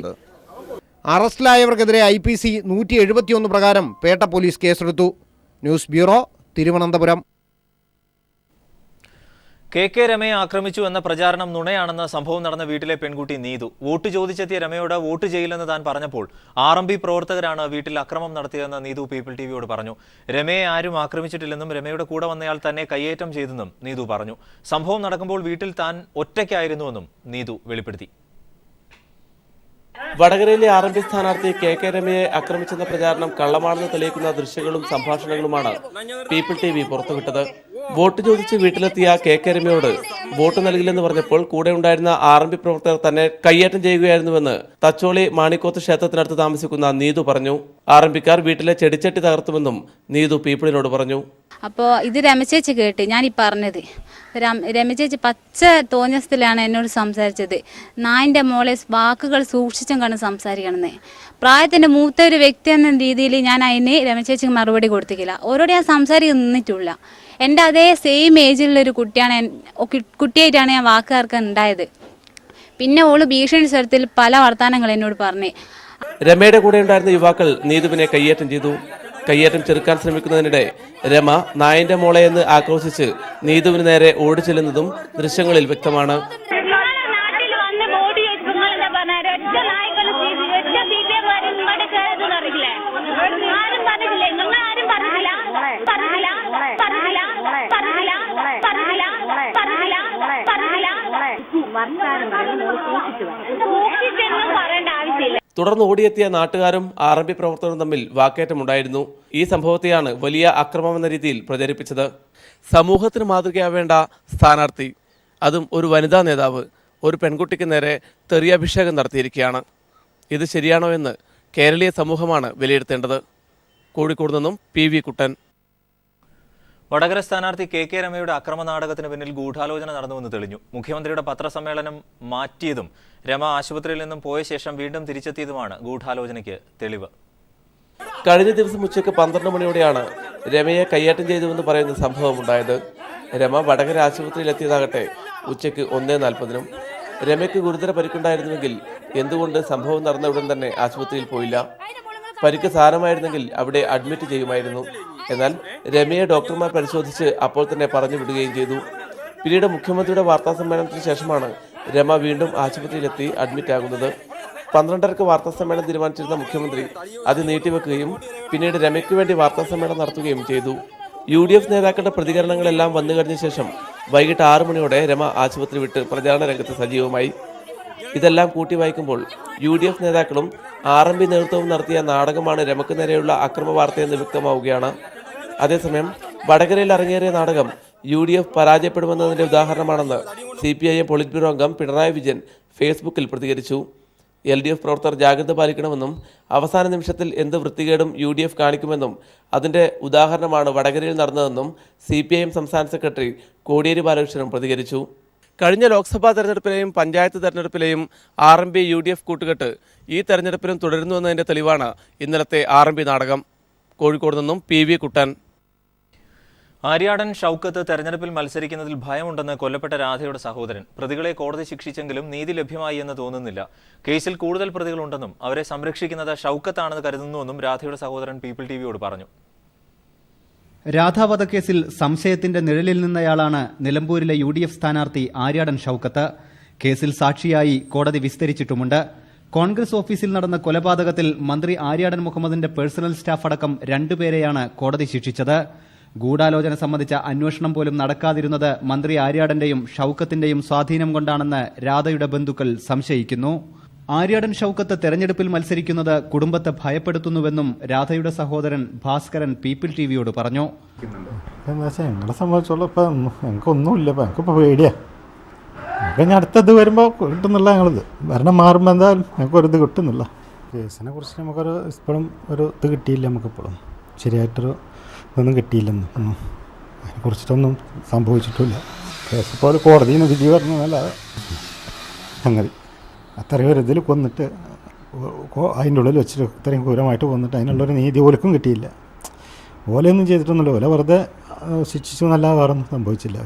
അറസ്റ്റിലായവർക്കെതിരെ IPC 171 പ്രകാരം പേട്ട പോലീസ് കേസെടുത്തു. News bureau, Thiruvananthapuram. KK രമയെ ആക്രമിച്ചു എന്ന പ്രചാരണം നുണയാണെന്ന് സംഭവം നടന്ന വീട്ടിലെ പെൺകുട്ടി നീതു. വോട്ട് ചോദിച്ചെത്തിയ രമയോട് വോട്ട് ചെയ്യില്ലെന്ന് താൻ പറഞ്ഞപ്പോൾ RMP പ്രവർത്തകരാണ് വീട്ടിൽ അക്രമം നടത്തിയതെന്ന് നീതു പീപ്പിൾ TVയോട് പറഞ്ഞു. രമയെ ആരും ആക്രമിച്ചിട്ടില്ലെന്നും രമയുടെ കൂടെ വന്നയാൾ തന്നെ കയ്യേറ്റം ചെയ്തെന്നും നീതു പറഞ്ഞു. സംഭവം നടക്കുമ്പോൾ വീട്ടിൽ താൻ ഒറ്റയ്ക്കായിരുന്നുവെന്നും നീതു വെളിപ്പെടുത്തി. വടകരയിലെ RMP സ്ഥാനാർത്ഥി KK രമയെ ആക്രമിച്ചെന്ന പ്രചാരണം കള്ളമാണെന്ന് തെളിയിക്കുന്ന ദൃശ്യങ്ങളും സംഭാഷണങ്ങളുമാണ് പീപ്പിൾ TV പുറത്തുവിട്ടത്. വോട്ട് ചോദിച്ച് വീട്ടിലെത്തിയ KK രമയോട് വോട്ട് നൽകില്ലെന്ന് പറഞ്ഞപ്പോൾ കൂടെ ഉണ്ടായിരുന്ന RMP പ്രവർത്തകർ തന്നെ കയ്യേറ്റം ചെയ്യുകയായിരുന്നുവെന്ന് തച്ചോളി മാണിക്കോത്ത് ക്ഷേത്രത്തിനടുത്ത് താമസിക്കുന്ന നീതു പറഞ്ഞു. RMPക്കാർ വീട്ടിലെ ചെടിച്ചട്ടി തകർത്തുമെന്നും നീതു പീപ്പിളിനോട് പറഞ്ഞു. അപ്പോൾ ഇത് രമചേച്ചി കേട്ട് ഞാൻ ഈ പറഞ്ഞത്. രമചേച്ചി പച്ച തോന്നിയത്തിലാണ് എന്നോട് സംസാരിച്ചത്. നായിൻ്റെ മോളെ വാക്കുകൾ സൂക്ഷിച്ചും കണ്ട് സംസാരിക്കണമെന്ന്. പ്രായത്തിൻ്റെ മൂത്ത ഒരു വ്യക്തി എന്ന രീതിയിൽ ഞാൻ അതിന് രമചേച്ചിക്ക് മറുപടി കൊടുത്തിട്ടില്ല. ഓരോട് ഞാൻ സംസാരിക്കാൻ നിന്നിട്ടില്ല. എൻ്റെ അതേ സെയിം ഏജിലുള്ളൊരു കുട്ടിയായിട്ടാണ് ഞാൻ വാക്കുകാർക്ക് ഉണ്ടായത്. പിന്നെ ഓള് ഭീഷണി സ്വരത്തിൽ പല വർത്തമാനങ്ങൾ എന്നോട് പറഞ്ഞു. രമയുടെ കൂടെ ഉണ്ടായിരുന്ന യുവാക്കൾ നീതുവിനെ കയ്യേറ്റം ചെയ്തു. കയ്യേറ്റം ചെറുക്കാൻ ശ്രമിക്കുന്നതിനിടെ രമ നായന്റെ മോളെ എന്ന് ആക്രോശിച്ച് നീതുവിന് നേരെ ഓടിച്ചെല്ലുന്നതും ദൃശ്യങ്ങളിൽ വ്യക്തമാണ്. തുടർന്ന് ഓടിയെത്തിയ നാട്ടുകാരും RMP പ്രവർത്തകരും തമ്മിൽ വാക്കേറ്റമുണ്ടായിരുന്നു. ഈ സംഭവത്തെയാണ് വലിയ അക്രമമെന്ന രീതിയിൽ പ്രചരിപ്പിച്ചത്. സമൂഹത്തിന് മാതൃകയാവേണ്ട സ്ഥാനാർത്ഥി, അതും ഒരു വനിതാ നേതാവ്, ഒരു പെൺകുട്ടിക്ക് നേരെ തെറിയഭിഷേകം നടത്തിയിരിക്കുകയാണ്. ഇത് ശരിയാണോ എന്ന് കേരളീയ സമൂഹമാണ് വിലയിരുത്തേണ്ടത്. കോഴിക്കോട് നിന്നും PV കുട്ടൻ. വടകര സ്ഥാനാർത്ഥി KK രമയുടെ അക്രമ നാടകത്തിന് പിന്നിൽ ഗൂഢാലോചന നടന്നുവെന്ന് തെളിഞ്ഞു. മുഖ്യമന്ത്രിയുടെ പത്രസമ്മേളനം മാറ്റിയതും രമ ആശുപത്രിയിൽ നിന്നും പോയ ശേഷം വീണ്ടും തിരിച്ചെത്തിയതുമാണ് ഗൂഢാലോചനയ്ക്ക് തെളിവ്. കഴിഞ്ഞ ദിവസം ഉച്ചയ്ക്ക് 12 മണിയോടെയാണ് രമയെ കയ്യേറ്റം ചെയ്തുവെന്ന് പറയുന്ന സംഭവം ഉണ്ടായത്. രമ വടകര ആശുപത്രിയിലെത്തിയതാകട്ടെ ഉച്ചയ്ക്ക് 1:40-നും. രമയ്ക്ക് ഗുരുതര പരിക്കുണ്ടായിരുന്നുവെങ്കിൽ എന്തുകൊണ്ട് സംഭവം നടന്ന ഉടൻ തന്നെ ആശുപത്രിയിൽ പോയില്ല? പരിക്ക് സാരമായിരുന്നെങ്കിൽ അവിടെ അഡ്മിറ്റ് ചെയ്യുമായിരുന്നു. എന്നാൽ രമയെ ഡോക്ടർമാർ പരിശോധിച്ച് അപ്പോൾ തന്നെ പറഞ്ഞു വിടുകയും ചെയ്തു. പിന്നീട് മുഖ്യമന്ത്രിയുടെ വാർത്താ സമ്മേളനത്തിന് ശേഷമാണ് രമ വീണ്ടും ആശുപത്രിയിലെത്തി അഡ്മിറ്റ് ആകുന്നത്. 12:30 വാർത്താ സമ്മേളനം തീരുമാനിച്ചിരുന്ന മുഖ്യമന്ത്രി അത് നീട്ടിവെക്കുകയും പിന്നീട് രമയ്ക്ക് വേണ്ടി വാർത്താ സമ്മേളനം നടത്തുകയും ചെയ്തു. UDF നേതാക്കളുടെ പ്രതികരണങ്ങളെല്ലാം വന്നു കഴിഞ്ഞ ശേഷം വൈകിട്ട് 6 മണിയോടെ രമ ആശുപത്രി വിട്ട് പ്രചാരണ രംഗത്ത് സജീവമായി. ഇതെല്ലാം കൂട്ടി വായിക്കുമ്പോൾ UDF നേതാക്കളും RMP നേതൃത്വവും നടത്തിയ നാടകമാണ് രമക്ക് നേരെയുള്ള അക്രമ വാർത്തയെന്ന് വ്യക്തമാവുകയാണ്. അതേസമയം വടകരയിൽ അരങ്ങേറിയ നാടകം UDF പരാജയപ്പെടുമെന്നതിന്റെ ഉദാഹരണമാണെന്ന് CPIM പോളിറ്റ് ബ്യൂറോ അംഗം പിണറായി വിജയൻ ഫേസ്ബുക്കിൽ പ്രതികരിച്ചു. LDF പ്രവർത്തകർ ജാഗ്രത പാലിക്കണമെന്നും അവസാന നിമിഷത്തിൽ എന്ത് വൃത്തികേടും UDF കാണിക്കുമെന്നും അതിന്റെ ഉദാഹരണമാണ് വടകരയിൽ നടന്നതെന്നും CPIM സംസ്ഥാന സെക്രട്ടറി കോടിയേരി ബാലകൃഷ്ണനും പ്രതികരിച്ചു. കഴിഞ്ഞ ലോക്സഭാ തെരഞ്ഞെടുപ്പിലെയും പഞ്ചായത്ത് തെരഞ്ഞെടുപ്പിലെയും RMP UDF കൂട്ടുകെട്ട് ഈ തെരഞ്ഞെടുപ്പിലും തുടരുന്നുവെന്നതിന്റെ തെളിവാണ് ഇന്നലത്തെ RMP നാടകം. കോഴിക്കോട് നിന്നും PV കുട്ടൻ. ആര്യാടൻ ഷൗക്കത്ത് തെരഞ്ഞെടുപ്പിൽ മത്സരിക്കുന്നതിൽ ഭയമുണ്ടെന്ന് കൊല്ലപ്പെട്ട രാധയുടെ സഹോദരൻ. പ്രതികളെ കോടതി ശിക്ഷിച്ചെങ്കിലും നീതി ലഭ്യമായി എന്ന് തോന്നുന്നില്ല. കേസിൽ കൂടുതൽ പ്രതികളുണ്ടെന്നും അവരെ സംരക്ഷിക്കുന്നത് ഷൗക്കത്താണെന്ന് കരുതുന്നുവെന്നും രാധയുടെ സഹോദരൻ പീപ്പിൾ ടിവിയോട് പറഞ്ഞു. രാധാവധക്കേസിൽ സംശയത്തിന്റെ നിഴലിൽ നിന്നയാളാണ് നിലമ്പൂരിലെ UDF സ്ഥാനാർത്ഥി ആര്യാടൻ ഷൗക്കത്ത്. കേസിൽ സാക്ഷിയായി കോടതി വിസ്തരിച്ചിട്ടുമുണ്ട്. കോൺഗ്രസ് ഓഫീസിൽ നടന്ന കൊലപാതകത്തിൽ മന്ത്രി ആര്യാടൻ മുഹമ്മദിന്റെ പേഴ്സണൽ സ്റ്റാഫ് അടക്കം 2 പേരെയാണ് കോടതി ശിക്ഷിച്ചത്. ഗൂഢാലോചന സംബന്ധിച്ച അന്വേഷണം പോലും നടക്കാതിരുന്നത് മന്ത്രി ആര്യാടന്റെയും ഷൗക്കത്തിന്റെയും സ്വാധീനം കൊണ്ടാണെന്ന് രാധയുടെ ബന്ധുക്കൾ സംശയിക്കുന്നു. ആര്യാടൻ ഷൗക്കത്ത് തെരഞ്ഞെടുപ്പിൽ മത്സരിക്കുന്നത് കുടുംബത്തെ ഭയപ്പെടുത്തുന്നുവെന്നും രാധയുടെ സഹോദരൻ ഭാസ്കരൻ പീപ്പിൾ ടിവിയോട് പറഞ്ഞു. ഞങ്ങളെ സംബന്ധിച്ചോളം ഇപ്പം ഞങ്ങൾക്കൊന്നുമില്ല. ഇപ്പം ഞങ്ങൾക്കിപ്പോൾ പേടിയാണ്. ഞങ്ങൾക്ക് അടുത്തത് വരുമ്പോൾ കിട്ടുന്നില്ല. ഞങ്ങളിത് ഭരണം മാറുമ്പോൾ എന്തായാലും ഞങ്ങൾക്കൊരിത് കിട്ടുന്നില്ല. കേസിനെ കുറിച്ച് നമുക്കൊരു ഇപ്പോഴും ഒരു ഇത് കിട്ടിയില്ല. നമുക്കിപ്പോഴും ശരിയായിട്ടൊരു ഇതൊന്നും കിട്ടിയില്ലെന്ന് അതിനെക്കുറിച്ചിട്ടൊന്നും സംഭവിച്ചിട്ടില്ല. കേസ് ഇപ്പോൾ കോടതിയിൽ നിന്ന് വിധി പറഞ്ഞതല്ലാതെ സംഗതി അത്രയും ഒരു ഇതിൽ കൊന്നിട്ട് അതിൻ്റെ ഉള്ളിൽ വെച്ചിട്ട് ഇത്രയും ക്രൂരമായിട്ട് കൊന്നിട്ട് അതിനുള്ളൊരു നീതി ഓലക്കും കിട്ടിയില്ല. ഓലയൊന്നും ചെയ്തിട്ടൊന്നുമില്ല. ഓല വെറുതെ ശിക്ഷിച്ചു എന്നല്ലാതെ വേറെ ഒന്നും സംഭവിച്ചില്ല.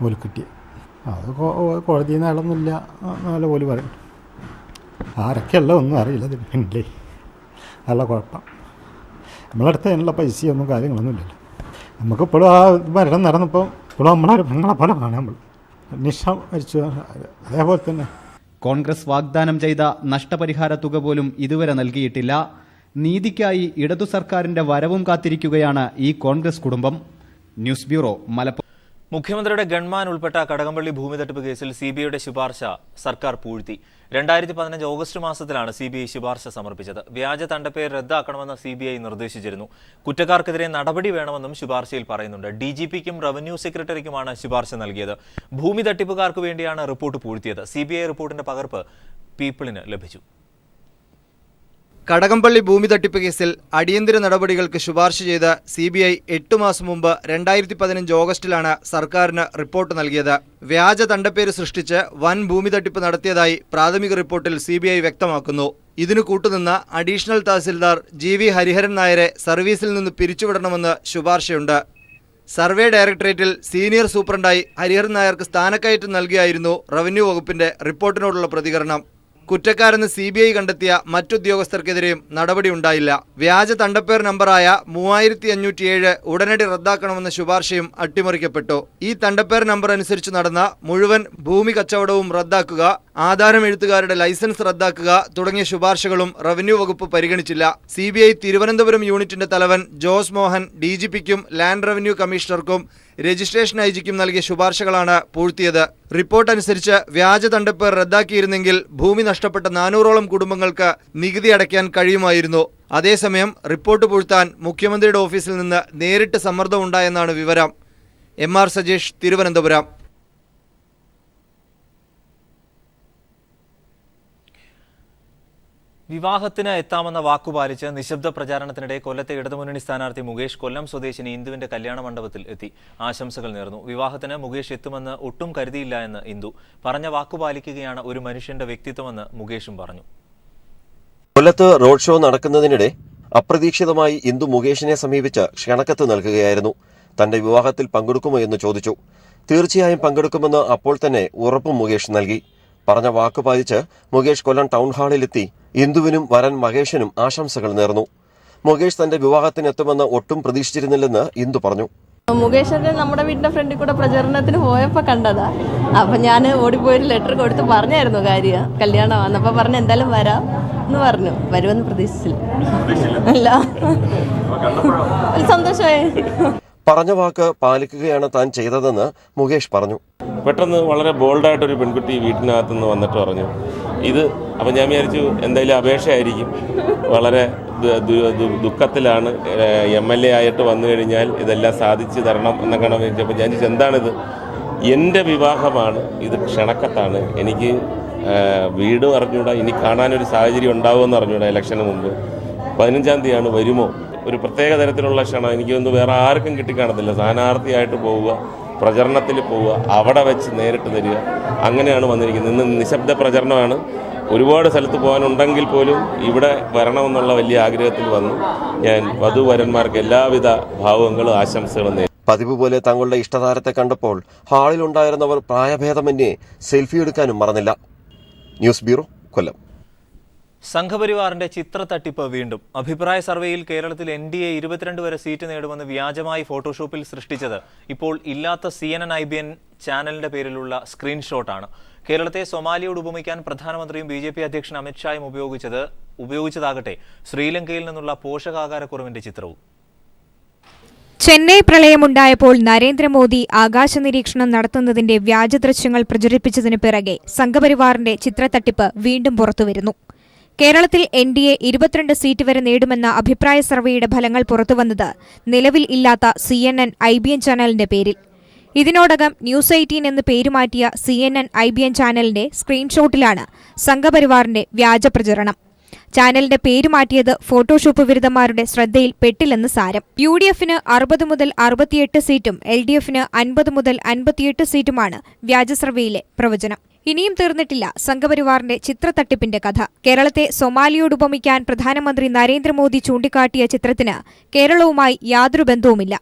ഓല കിട്ടി അത് കോടതിയിൽ നിന്ന് അളന്നില്ല നല്ല പോലെ പറയും. ആരൊക്കെയല്ല ഒന്നും അറിയില്ല. അതിന് പിന്നിലേ നല്ല കുഴപ്പം. നമ്മളടുത്ത് അതിനുള്ള പൈസയൊന്നും കാര്യങ്ങളൊന്നും ഇല്ലല്ലോ. നമുക്കിപ്പോഴും ആ മരണം നടന്നപ്പോൾ ഇപ്പോഴും നമ്മളെ പോലെ കാണാൻ നമ്മൾ നിഷ മരിച്ചു. അതേപോലെ തന്നെ കോൺഗ്രസ് വാഗ്ദാനം ചെയ്ത നഷ്ടപരിഹാര തുക പോലും ഇതുവരെ നൽകിയിട്ടില്ല. നീതിക്കായി ഇടതു സർക്കാരിന്റെ വരവും കാത്തിരിക്കുകയാണ് ഈ കോൺഗ്രസ് കുടുംബം. News bureau, Malappuram. മുഖ്യമന്ത്രിയുടെ ഗൺമാൻ ഉൾപ്പെട്ട കടകംപള്ളി ഭൂമി തട്ടിപ്പ് കേസിൽ സിബിഐയുടെ ശുപാർശ സർക്കാർ പൂഴ്ത്തി. 2015 ഓഗസ്റ്റ് മാസത്തിലാണ് സിബിഐ ശുപാർശ സമർപ്പിച്ചത്. വ്യാജ തണ്ടപ്പേര് റദ്ദാക്കണമെന്ന് സിബിഐ നിർദ്ദേശിച്ചിരുന്നു. കുറ്റക്കാർക്കെതിരെ നടപടി വേണമെന്നും ശുപാർശയിൽ പറയുന്നുണ്ട്. DGPക്കും റവന്യൂ സെക്രട്ടറിക്കുമാണ് ശുപാർശ നൽകിയത്. ഭൂമി തട്ടിപ്പുകാർക്ക് വേണ്ടിയാണ് റിപ്പോർട്ട് പൂഴ്ത്തിയത്. സിബിഐ റിപ്പോർട്ടിന്റെ പകർപ്പ് പീപ്പിളിന് ലഭിച്ചു. കടകംപള്ളി ഭൂമി തട്ടിപ്പ് കേസിൽ അടിയന്തര നടപടികൾക്ക് ശുപാർശ ചെയ്ത് CBI 8 മാസം മുമ്പ് 2015 ഓഗസ്റ്റിലാണ് സർക്കാരിന് റിപ്പോർട്ട് നൽകിയത്. വ്യാജ തണ്ടപ്പേര് സൃഷ്ടിച്ച് വൻ ഭൂമി തട്ടിപ്പ് നടത്തിയതായി പ്രാഥമിക റിപ്പോർട്ടിൽ CBI വ്യക്തമാക്കുന്നു. ഇതിനു കൂട്ടുനിന്ന അഡീഷണൽ തഹസിൽദാർ GV ഹരിഹരൻ നായരെ സർവീസിൽ നിന്ന് പിരിച്ചുവിടണമെന്ന് ശുപാർശയുണ്ട്. സർവേ ഡയറക്ടറേറ്റിൽ സീനിയർ സൂപ്രണ്ടായി ഹരിഹരൻ നായർക്ക് സ്ഥാനക്കയറ്റം നൽകിയായിരുന്നു റവന്യൂ വകുപ്പിന്റെ റിപ്പോർട്ടിനോടുള്ള പ്രതികരണം. കുറ്റക്കാരെന്ന് CBI കണ്ടെത്തിയ മറ്റുദ്യോഗസ്ഥർക്കെതിരെയും നടപടിയുണ്ടായില്ല. വ്യാജ തണ്ടപ്പേർ നമ്പറായ 3507 ഉടനടി റദ്ദാക്കണമെന്ന ശുപാർശയും അട്ടിമറിക്കപ്പെട്ടു. ഈ തണ്ടപ്പേർ നമ്പർ അനുസരിച്ച് നടന്ന മുഴുവൻ ഭൂമി കച്ചവടവും റദ്ദാക്കുക, ആധാരം എഴുത്തുകാരുടെ ലൈസൻസ് റദ്ദാക്കുക തുടങ്ങിയ ശുപാർശകളും റവന്യൂ വകുപ്പ് പരിഗണിച്ചില്ല. CBI തിരുവനന്തപുരം യൂണിറ്റിന്റെ തലവൻ ജോസ് മോഹൻ DGPക്കും ലാൻഡ് റവന്യൂ കമ്മീഷണർക്കും രജിസ്ട്രേഷൻ IG-ക്കും നൽകിയ ശുപാർശകളാണ് പൂഴ്ത്തിയത്. റിപ്പോർട്ട് അനുസരിച്ച് വ്യാജ തണ്ടപ്പേർ റദ്ദാക്കിയിരുന്നെങ്കിൽ ഭൂമി നഷ്ടപ്പെട്ട 400ഓളം കുടുംബങ്ങൾക്ക് നികുതി അടയ്ക്കാൻ കഴിയുമായിരുന്നു. അതേസമയം റിപ്പോർട്ട് പൂഴ്ത്താൻ മുഖ്യമന്ത്രിയുടെ ഓഫീസിൽ നിന്ന് നേരിട്ട് സമ്മർദ്ദമുണ്ടായെന്നാണ് വിവരം. MR സജേഷ്, തിരുവനന്തപുരം. വിവാഹത്തിന് എത്താമെന്ന വാക്കുപാലിച്ച് നിശബ്ദ പ്രചാരണത്തിനിടെ കൊല്ലത്തെ ഇടതുമുന്നണി സ്ഥാനാർത്ഥി മുകേഷ് കൊല്ലം സ്വദേശിനി ഇന്ദുവിന്റെ കല്യാണ മണ്ഡപത്തിൽ എത്തി ആശംസകൾ നേർന്നു. വിവാഹത്തിന് മുകേഷ് എത്തുമെന്ന് ഒട്ടും കരുതിയില്ല എന്ന് ഇന്ദു പറഞ്ഞ വാക്കുപാലിക്കുകയാണ് ഒരു മനുഷ്യന്റെ വ്യക്തിത്വമെന്ന് മുകേഷും പറഞ്ഞു. കൊല്ലത്ത് റോഡ് ഷോ നടക്കുന്നതിനിടെ അപ്രതീക്ഷിതമായി ഇന്ദു മുകേഷിനെ സമീപിച്ച് ക്ഷണക്കത്ത് നൽകുകയായിരുന്നു. തന്റെ വിവാഹത്തിൽ പങ്കെടുക്കുമോ എന്ന് ചോദിച്ചു. തീർച്ചയായും പങ്കെടുക്കുമെന്ന് അപ്പോൾ തന്നെ ഉറപ്പും മുകേഷ് നൽകി. പറഞ്ഞ വാക്ക് പാലിച്ച് മുകേഷ് കൊല്ലം ടൗൺ ഹാളിലെത്തി ഇന്ദുവിനും വരൻ മഹേഷിനും ആശംസകൾ നേർന്നു. മുകേഷ് തന്റെ വിവാഹത്തിന് എത്തുമെന്ന് ഒട്ടും പ്രതീക്ഷിച്ചിരുന്നില്ലെന്ന് ഇന്ദു പറഞ്ഞു. മുകേഷിന്റെ നമ്മുടെ വീടിന്റെ ഫ്രണ്ടിൽ കൂടെ പ്രചരണത്തിന് പോയപ്പോ കണ്ടതാ. അപ്പൊ ഞാൻ ഓടിപ്പോയൊരു ലെറ്റർ കൊടുത്ത് പറഞ്ഞായിരുന്നു കാര്യം കല്യാണം വന്നപ്പോ പറഞ്ഞു എന്തായാലും വരാം എന്ന് പറഞ്ഞു. വരുമെന്ന് പ്രതീക്ഷിച്ചില്ല. സന്തോഷമായി. പറഞ്ഞ വാക്ക് പാലിക്കുകയാണ് താൻ ചെയ്തതെന്ന് മുകേഷ് പറഞ്ഞു. പെട്ടെന്ന് വളരെ ബോൾഡായിട്ടൊരു പെൺകുട്ടി വീട്ടിനകത്തുനിന്ന് വന്നിട്ട് പറഞ്ഞു ഇത്. അപ്പം ഞാൻ വിചാരിച്ചു എന്തായാലും അപേക്ഷയായിരിക്കും. വളരെ ദുഃഖത്തിലാണ്. MLA ആയിട്ട് വന്നു കഴിഞ്ഞാൽ ഇതെല്ലാം സാധിച്ചു തരണം എന്നൊക്കെയാണ് വിചാരിച്ചപ്പോൾ ഞാൻ ചോദിച്ചു എന്താണിത്? എൻ്റെ വിവാഹമാണ്, ഇത് ക്ഷണക്കത്താണ്. എനിക്ക് വീടും അറിഞ്ഞൂടാ, ഇനി കാണാനൊരു സാഹചര്യം ഉണ്ടാവുമെന്ന് അറിഞ്ഞൂടാ. ഇലക്ഷന് മുമ്പ് 15-ാം തീയതിയാണ്, വരുമോ? ഒരു പ്രത്യേക തരത്തിലുള്ള ക്ഷണം എനിക്കൊന്നും വേറെ ആർക്കും കിട്ടിക്കാണത്തില്ല. സ്ഥാനാർത്ഥിയായിട്ട് പോവുക, പ്രചരണത്തിൽ പോവുക, അവിടെ വെച്ച് നേരിട്ട് തരിക, അങ്ങനെയാണ് വന്നിരിക്കുന്നത്. ഇന്ന് നിശബ്ദ പ്രചരണമാണ്. ഒരുപാട് സ്ഥലത്ത് പോകാനുണ്ടെങ്കിൽ പോലും ഇവിടെ വരണമെന്നുള്ള വലിയ ആഗ്രഹത്തിൽ വന്നു. ഞാൻ വധുവരന്മാർക്ക് എല്ലാവിധ ഭാവങ്ങളും ആശംസകളും നേരുന്നു. പതിവ് പോലെ തങ്ങളുടെ ഇഷ്ടതാരത്തെ കണ്ടപ്പോൾ ഹാളിലുണ്ടായിരുന്നവർ പ്രായഭേദമന്യേ സെൽഫി എടുക്കാനും മറന്നില്ല. ന്യൂസ് ബ്യൂറോ, കൊല്ലം. സംഘപരിവാറിന്റെ ചിത്ര തട്ടിപ്പ് വീണ്ടും. അഭിപ്രായ സർവേയിൽ കേരളത്തിൽ NDA 22 വരെ സീറ്റ് നേടുമെന്ന് വ്യാജമായി ഫോട്ടോഷോപ്പിൽ സൃഷ്ടിച്ചത് ഇപ്പോൾ ഇല്ലാത്ത CNN IBN ചാനലിന്റെ പേരിലുള്ള സ്ക്രീൻഷോട്ടാണ്. കേരളത്തെ സൊമാലിയോട് ഉപമിക്കാൻ പ്രധാനമന്ത്രിയും BJP അധ്യക്ഷൻ അമിത്ഷായും ഉപയോഗിച്ചതാകട്ടെ ശ്രീലങ്കയിൽ നിന്നുള്ള പോഷകാഹാരക്കുറവിന്റെ ചിത്രവും. ചെന്നൈ പ്രളയമുണ്ടായപ്പോൾ നരേന്ദ്രമോദി ആകാശ നിരീക്ഷണം നടത്തുന്നതിന്റെ വ്യാജ ദൃശ്യങ്ങൾ പ്രചരിപ്പിച്ചതിന് പിറകെ സംഘപരിവാറിന്റെ ചിത്രത്തട്ടിപ്പ് വീണ്ടും പുറത്തുവരുന്നു. കേരളത്തിൽ NDA 22 സീറ്റ് വരെ നേടുമെന്ന അഭിപ്രായ സർവേയുടെ ഫലങ്ങൾ പുറത്തുവന്നത് നിലവിൽ ഇല്ലാത്ത CNN IBN ചാനലിന്റെ പേരിൽ. ഇതിനോടകം ന്യൂസ് 18 എന്ന് പേരുമാറ്റിയ CNN IBN ചാനലിന്റെ സ്ക്രീൻഷോട്ടിലാണ് സംഘപരിവാറിന്റെ വ്യാജ പ്രചരണം. ചാനലിന്റെ പേര് മാറ്റിയത് ഫോട്ടോഷോപ്പ് വിരുദ്ധന്മാരുടെ ശ്രദ്ധയിൽ പെട്ടില്ലെന്ന് സാരം. UDFന് 60 മുതൽ 68 സീറ്റും LDFന് 50 മുതൽ 58 സീറ്റുമാണ് വ്യാജ സർവേയിലെ പ്രവചനം. ഇനിയും തീർന്നിട്ടില്ല സംഘപരിവാറിന്റെ ചിത്രത്തട്ടിപ്പിന്റെ കഥ. കേരളത്തെ സൊമാലിയോട് ഉപമിക്കാൻ പ്രധാനമന്ത്രി നരേന്ദ്രമോദി ചൂണ്ടിക്കാട്ടിയ ചിത്രത്തിന് കേരളവുമായി യാതൊരു ബന്ധവുമില്ല.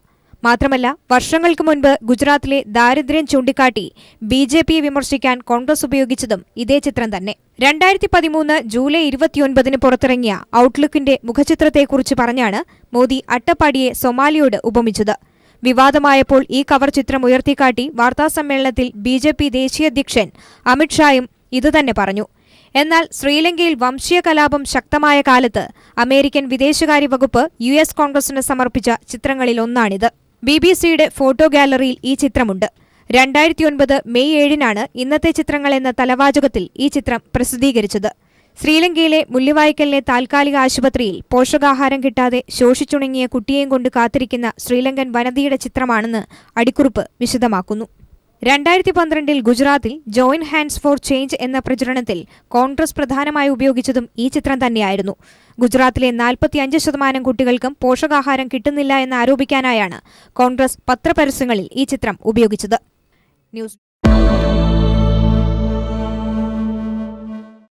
മാത്രമല്ല, വർഷങ്ങൾക്ക് മുൻപ് ഗുജറാത്തിലെ ദാരിദ്ര്യം ചൂണ്ടിക്കാട്ടി BJPയെ വിമർശിക്കാൻ കോൺഗ്രസ് ഉപയോഗിച്ചതും ഇതേ ചിത്രം തന്നെ. 2013 ജൂലൈ 29 പുറത്തിറങ്ങിയ ഔട്ട്ലുക്കിന്റെ മുഖചിത്രത്തെക്കുറിച്ച് പറഞ്ഞാണ് മോദി അട്ടപ്പാടിയെ സൊമാലിയോട് ഉപമിച്ചത്. വിവാദമായപ്പോൾ ഈ കവർ ചിത്രം ഉയർത്തിക്കാട്ടി വാർത്താസമ്മേളനത്തിൽ BJP ദേശീയ അധ്യക്ഷൻ അമിത്ഷായും ഇതുതന്നെ പറഞ്ഞു. എന്നാൽ ശ്രീലങ്കയിൽ വംശീയ കലാപം ശക്തമായ കാലത്ത് അമേരിക്കൻ വിദേശകാര്യ വകുപ്പ് US കോൺഗ്രസിന് സമർപ്പിച്ച ചിത്രങ്ങളിലൊന്നാണിത്. BBCയുടെ ഫോട്ടോ ഗാലറിയിൽ ഈ ചിത്രമുണ്ട്. 2009 മെയ് 7-നാണ് ഇന്നത്തെ ചിത്രങ്ങൾ എന്ന തലവാചകത്തിൽ ഈ ചിത്രം പ്രസിദ്ധീകരിച്ചത്. ശ്രീലങ്കയിലെ മുള്ളിവായ്ക്കലിലെ താൽക്കാലിക ആശുപത്രിയിൽ പോഷകാഹാരം കിട്ടാതെ ശോഷിച്ചുണങ്ങിയ കുട്ടിയെയും കൊണ്ട് കാത്തിരിക്കുന്ന ശ്രീലങ്കൻ വനിതയുടെ ചിത്രമാണെന്ന് അടിക്കുറിപ്പ് വിശദമാക്കുന്നു. 2012 ഗുജറാത്തിൽ ജോയിൻ ഹാൻഡ്സ് ഫോർ ചേഞ്ച് എന്ന പ്രചരണത്തിൽ കോൺഗ്രസ് പ്രധാനമായി ഉപയോഗിച്ചതും ഈ ചിത്രം തന്നെയായിരുന്നു. ഗുജറാത്തിലെ 45% കുട്ടികൾക്കും പോഷകാഹാരം കിട്ടുന്നില്ല എന്ന് ആരോപിക്കാനായാണ് കോൺഗ്രസ് പത്രപരസ്യങ്ങളിൽ ഈ ചിത്രം ഉപയോഗിച്ചത്. ന്യൂസ്